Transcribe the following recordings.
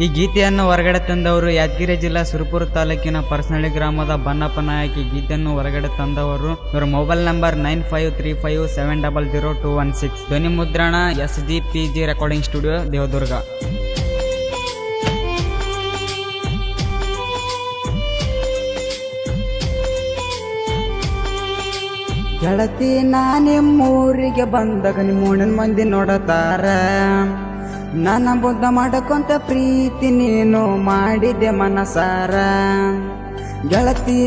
ಈ ಗೀತೆಯನ್ನು ಹೊರಗಡೆ ತಂದವರು ಯಾದಗಿರಿ ಜಿಲ್ಲಾ ಸುರಪುರ ತಾಲೂಕಿನ ಪರ್ಸನಳ್ಳಿ ಗ್ರಾಮದ ಬನ್ನಪ್ಪ ನಾಯಕ್. ಈ ಗೀತೆಯನ್ನು ಹೊರಗಡೆ ತಂದವರು ಇವರ ಮೊಬೈಲ್ ನಂಬರ್ 9535700216. ಧ್ವನಿ ಮುದ್ರಣ SGPG ರೆಕಾರ್ಡಿಂಗ್ ಸ್ಟುಡಿಯೋ, ದೇವದುರ್ಗ. ಗೆಳತಿ ನಿಮ್ಮೂರಿಗೆ ಬಂದಾಗ ನಿಮ್ಮೂಣಿನ ಮಂದಿ ನೋಡತಾರ. ನನ್ನ ಬುದ್ಧ ಮಾಡಕೊಂತ ಪ್ರೀತಿ ನೀನು ಮಾಡಿದೆ ಮನಸಾರ. ಗೆಳತಿ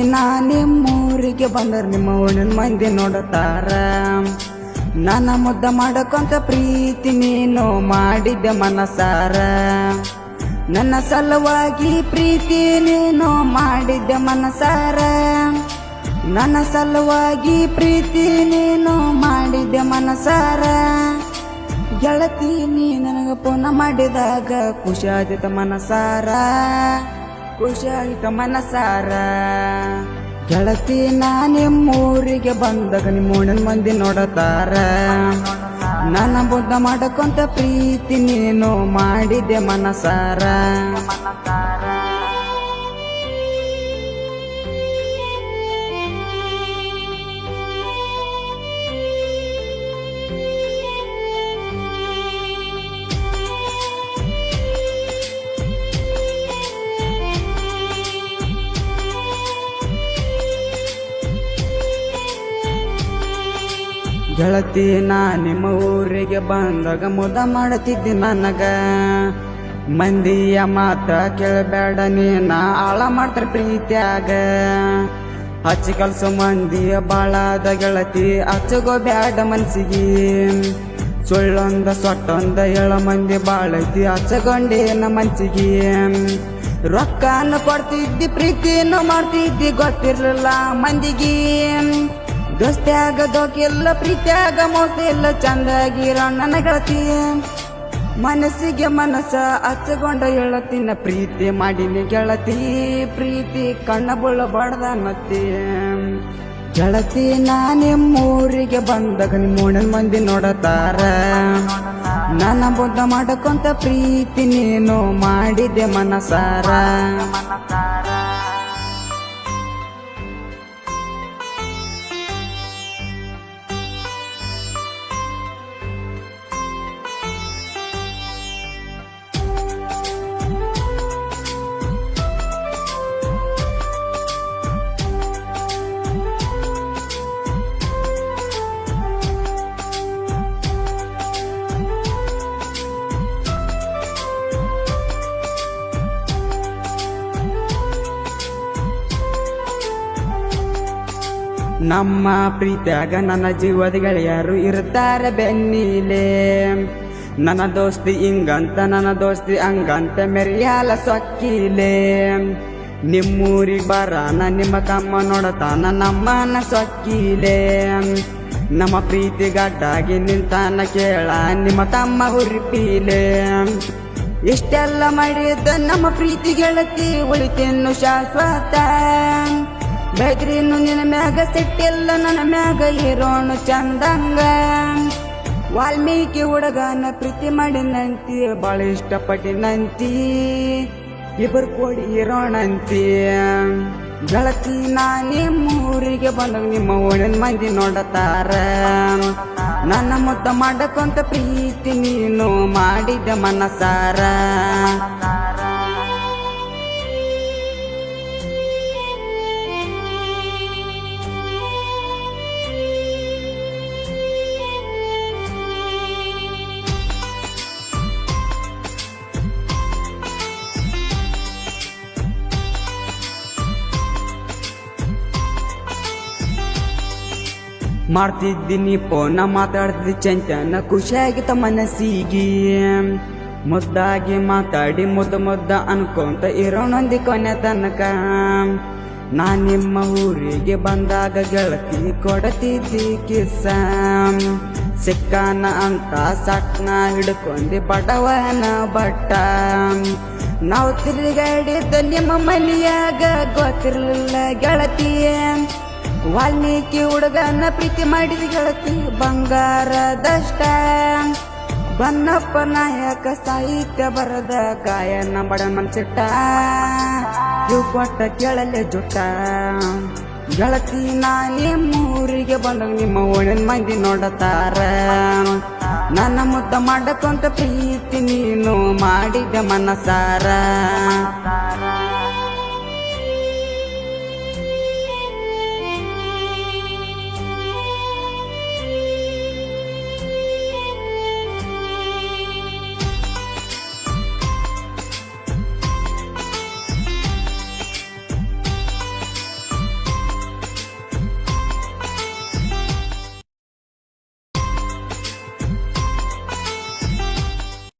ನಿಮ್ಮೂರಿಗೆ ಬಂದರ ನಿಮ್ಮ ಊಣಿನ ಮಂದಿ ನೋಡತಾರ. ನನ್ನ ಮುದ್ದ ಮಾಡಕೊಂತ ಪ್ರೀತಿ ನೀನು ಮಾಡಿದೆ ಮನಸಾರ. ನನ್ನ ಸಲುವಾಗಿ ಪ್ರೀತಿ ನೀನು ಮಾಡಿದ್ದೆ ಮನಸಾರ. ನನ್ನ ಸಲುವಾಗಿ ಪ್ರೀತಿ ನೀನು ಮಾಡಿದ್ದೆ ಮನಸಾರ. ಗೆಳತಿ ನೀ ನನಗೆ ಫೋನ್ ಮಾಡಿದಾಗ ಖುಷಿ ಆದಿತ ಮನಸಾರ, ಖುಷಿ ಆಯಿತ ಮನಸಾರ. ಗೆಳತಿ ನಿಮ್ಮೂರಿಗೆ ಬಂದಾಗ ನಿಮ್ಮೂಣಿನ ಮಂದಿ ನೋಡತಾರ. ನನ್ನ ಬುದ್ಧ ಮಾಡಕೊಂತ ಪ್ರೀತಿ ನೀನು ಮಾಡಿದ್ದೆ ಮನಸಾರ. ಗೆಳತಿ ನಿಮ್ಮ ಊರಿಗೆ ಬಂದಾಗ ಮುದ ಮಾಡುತ್ತಿದ್ದಿ ನನಗ. ಮಂದಿಯ ಮಾತ ಕೇಳಬೇಡ ನೀನ ಆಳ ಮಾಡ್ತಾರ ಪ್ರೀತ್ಯಾಗ. ಹಚ್ಚಿ ಕಲ್ಸೋ ಮಂದಿಯ ಬಾಳಾದ ಗೆಳತಿ ಹಚ್ಚಗೋ ಬ್ಯಾಡ ಮನ್ಸಿಗೆ. ಸುಳ್ಳೊಂದ ಸೊಟ್ಟೊಂದ ಏಳ ಮಂದಿ ಬಾಳೈತಿ ಹಚ್ಚಗೊಂಡೇನ ಮನ್ಸಿಗೆ. ರೊಕ್ಕನ ಕೊಡ್ತಿದ್ದಿ ಪ್ರೀತಿಯನ್ನು ಮಾಡ್ತಿದ್ದಿ ಗೊತ್ತಿರ್ಲಿಲ್ಲ ಮಂದಿಗೆ. ದೋಸ್ತ್ಯಾಗ ದೋಕಿಲ್ಲ ಪ್ರೀತ್ಯಾಗ ಮೋಸ ಇಲ್ಲ ಚಂದಾಗಿರೋ ನನ್ನ ಗೆಳತಿ. ಮನಸ್ಸಿಗೆ ಮನಸ್ಸ ಹಚ್ಚಗೊಂಡ ಹೇಳತಿನ ಪ್ರೀತಿ ಮಾಡಿನಿ ಗೆಳತಿ. ಪ್ರೀತಿ ಕಣ್ಣ ಬೀಳಬಾರ್ದ ಅನ್ನತ್ತಿ. ಗೆಳತಿ ನಿಮ್ಮೂರಿಗೆ ಬಂದಾಗ ನಿಮ್ಮೂಣಿನ ಮಂದಿ ನೋಡತಾರ. ನನ್ನ ಬುದ್ಧ ಮಾಡಕೊಂತ ಪ್ರೀತಿ ನೀನು ಮಾಡಿದೆ ಮನಸಾರ. ನಮ್ಮ ಪ್ರೀತಿಯಾಗ ನನ್ನ ಜೀವದ ಗೆಳೆಯರು ಇರ್ತಾರೆ ಬೆನ್ನಿಲೆ. ನನ್ನ ದೋಸ್ತಿ ಹಿಂಗಂತ ನನ್ನ ದೋಸ್ತಿ ಹಂಗಂತ ಮೆರಿಯಾಲ ಸೊಕ್ಕಿಲೆ. ನಿಮ್ಮೂರಿಗೆ ಬರಾನ ನಿಮ್ಮ ತಮ್ಮ ನೋಡತಾನ ನಮ್ಮನ ಸೊಕ್ಕಿಲೆ. ನಮ್ಮ ಪ್ರೀತಿ ಗಡ್ಡಾಗಿ ನಿಂತಾನ ಕೇಳ ನಿಮ್ಮ ತಮ್ಮ ಹುರಿಪೀಲೆ. ಇಷ್ಟೆಲ್ಲ ಮಾಡಿದ್ದ ನಮ್ಮ ಪ್ರೀತಿ ಗೆಳತಿ ಉಳಿತೆನ್ನು ಶಾಶ್ವತ. ಬೇಕ್ರಿನು ನಿನ್ನ ಮ್ಯಾಗ ಸಿಟ್ಟಿಲ್ಲ ನನ್ನ ಮ್ಯಾಗ ಇರೋಣ ಚಂದಂಗ. ವಾಲ್ಮೀಕಿ ಹುಡುಗನ ಪ್ರೀತಿ ಮಾಡಿನಂತಿ ಬಾಳ ಇಷ್ಟಪಟ್ಟಿನಂತಿ. ಇಬ್ಬರು ಕೂಡಿ ಇರೋಣಂತಿ. ಗೆಳತಿ ನಿಮ್ಮೂರಿಗೆ ಬಂದಾಗ ನಿಮ್ಮ ಊರಿನ ಮಂದಿ ನೋಡತಾರ. ನನ್ನ ಮುದ್ದ ಮಾಡಕೊಂತ ಪ್ರೀತಿ ನೀನು ಮಾಡಿದ ಮನಸಾರ. ಮಾಡ್ತಿದ್ದೀನಿ ಫೋನ ಮಾತಾಡ್ತಿದ್ದಿ ಚಂಚನ ಖುಷಿಯಾಗಿತ್ತ ಮನಸ್ಸಿಗೆ. ಮುದ್ದಾಗಿ ಮಾತಾಡಿ ಮುದ್ದ ಅನ್ಕೊಂತ ಇರೋಣೊಂದಿ ಕೊನೆ ತನಕ. ನಿಮ್ಮ ಊರಿಗೆ ಬಂದಾಗ ಗೆಳತಿ ಕೊಡತಿದ್ದಿ ಕಿಸ್ಸ. ಸಿಕ್ಕಾನ ಅಂತ ಸಟ್ನ ಹಿಡ್ಕೊಂಡಿ ಬಡವನ ಬಟ್ಟ. ನಾವು ತಿರುಗಾಡಿದ್ದ ನಿಮ್ಮ ಮನೆಯಾಗ ಗೊತ್ತಿರಲಿಲ್ಲ ಗೆಳತಿ. ವಾಲ್ಮೀಕಿ ಹುಡುಗನ ಪ್ರೀತಿ ಮಾಡಿದ ಗೆಳತಿ ಬಂಗಾರದಷ್ಟ. ಬನ್ನಪ್ಪ ನಾಯಕ ಸಾಹಿತ್ಯ ಬರದ ಗಾಯನ ಬಡ ಮನ್ಸಿಟ್ಟ ಇವ್ ಕೊಟ್ಟ ಕೇಳಲೆ ಜುಟ್ಟ ಗೆಳತಿ ನಾನೇ ಮೂರಿಗೆ ಬಂದಾಗ ನಿಮ್ಮ ಓಣಿನ ಮಂದಿ ನೋಡತಾರ ನನ್ನ ಮುದ್ದ ಮಾಡಕೊಂತ ಪ್ರೀತಿ ನೀನು ಮಾಡಿದ ಮನಸಾರ